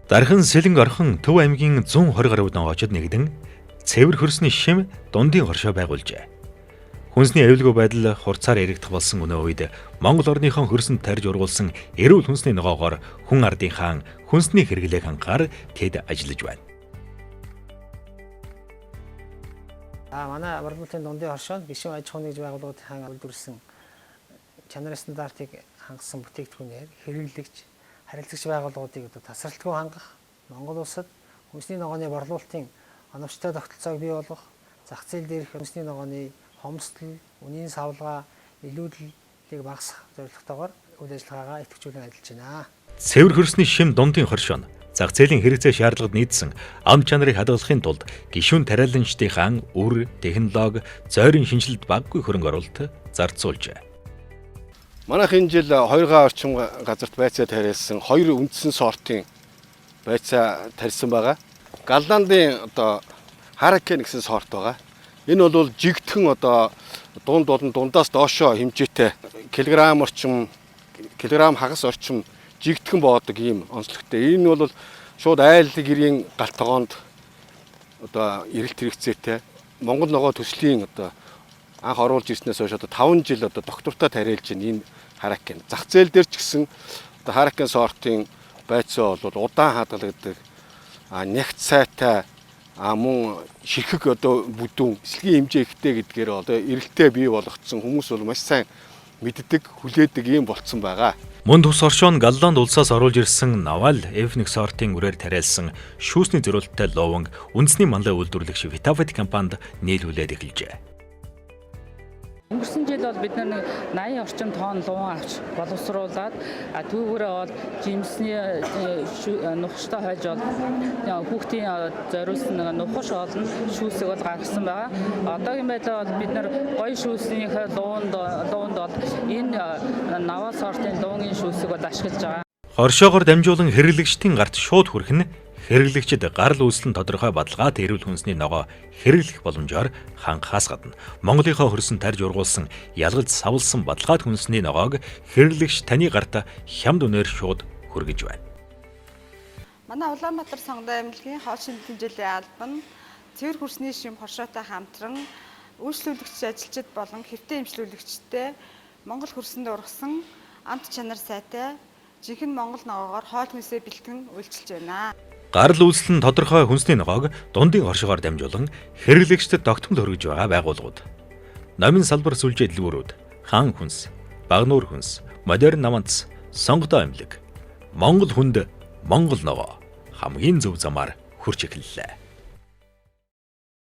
Дархан Сэлэнг орхон Төв аймгийн 120 гаруй ногоочд нэгдэн цэвэр хөрсний шим дундын хоршоо байгуулжээ. Хүнсний аюулгүй байдал хурцаар яригдах болсон өнөө үед Монгол орныхон хөрсөнд тарж ургуулсан эрүүл хүнсний ногоогоор хүн ардын хаан хүнсний хэрэглээг хангахаар тэд ажиллаж байна. Манай Барбалтын дундын хоршоонд гишүүн аж ахуйн нэгж байгууллагууд хаан үйлдвэрлэсэн чанарын стандартыг хангасан бүтээгдэхүүнээр хэрэглэгч харилцагч байгууллагуудыг тасралтгүй хангах, Монгол улсад хүнсний ногооны борлуулалтын оновчтой тогтолцоог бий болгох, зах зээл дээрх хүнсний ногооны хомсдол, үнийн савлгаа, илүүдэлийг багасгах зорилготойгоор үйл ажиллагаагаа идэвхжүүлэн ажиллаж байна. Цэвэр хөрсний шим дундын хоршоо нь зах зээлийн хэрэгцээ шаардлагад нийцсэн ам чанарыг хадгалахын тулд гишүүн тариаланчдынхаа үр, технологи, зойрын шинжилэлд баггүй хөрөнгө оруулалт зарцуулжээ. Манайх энэ жил 2 орчим газарт байцаа тариалсан 2 үндсэн сортын байцаа тарьсан байгаа. Галландын Hurricane гэсэн сорт байгаа. Энэ бол жигдхэн дунд болон дундаас доошоо хэмжээтэй килограмм хагас орчим жигдхэн боодог ийм онцлогтой. Энэ бол шууд айл гэрийн галт тогоонд эрэлт хэрэгцээтэй Монгол ногоо төслийн анх оруулж ирснээс хойш 5 жил доктортой тариалж байна энэ Hurricane. Зах зээл дээр ч гэсэн Hurricane сортын байцаа бол удаан хадгалагддаг. Нягт сайтай мөн ширхэг бүдүүн эслэгийн хэмжээ ихтэй гэдгээр эрэлтээ бий болгоцсон хүмүүс бол маш сайн мэддэг, хүлээдэг юм болцсон байгаа. Мөн тус оршоо нь Галланд улсаас оруулж ирсэн Naval F1 сортын үрээр тариалсан шүүсний зориулттай ловонг үндэсний манлай үйлдвэрлэгч Vitafit компанид нийлүүлээд эхэлжээ. Өнгөрсөн жил бол бид нэг 80 орчим тонн луван авч боловсруулад түүгээрээ бол жимсний нухштай хойж бол хүүхдийн зориулсан нухаш олон шүүсийг бол гаргасан байгаа. Одоогийн байдлаар бол бид нар гоё шүүсний луунд бол энэ Naval сортын луунгийн шүүсийг бол ашиглаж байгаа. Хоршоогоор дамжуулан хэрэглэгчдийн гарт шууд хүрэх нь хэрэглэгчид гарал үүслэн тодорхой бадалгаад эрүүл хүнсний ногоо хэрэглэх боломжоор хангахаас гадна Монголынхоо хөрсөн тарж ургуулсан ялгалж савлсан бадалгаад хүнсний ногоог хэрэглэгч таны гарт хямд үнээр шууд хүргэж байна. Манай Улаанбаатар сонгодог аймгийн хоол шинжлэх жилийн албан цэвэр хөрсний шим хоршоотой хамтран үйлчлүүлэгч ажилчид болон хэвтэ эмчлүүлэгчтэй Монгол хөрсөнд ургасан амт чанар сайтай жинхэнэ Монгол ногоогоор хоол хүнсээ бэлтгэн үйлчилж байна. Гарал үүслэн тодорхой хүнсний ногоог дундын хоршоогоор дамжуулан хэрэглэгчдэд тогтмол хүргэж байгаа байгууллагууд. Номын салбар сүлжээ дэлгүүрүүд, хаан хүнс, багнуур хүнс, модерн наманц, сонгодоо эмнэлэг, Монгол хүнд Монгол ногоо хамгийн зөв замаар хурж эхэллээ.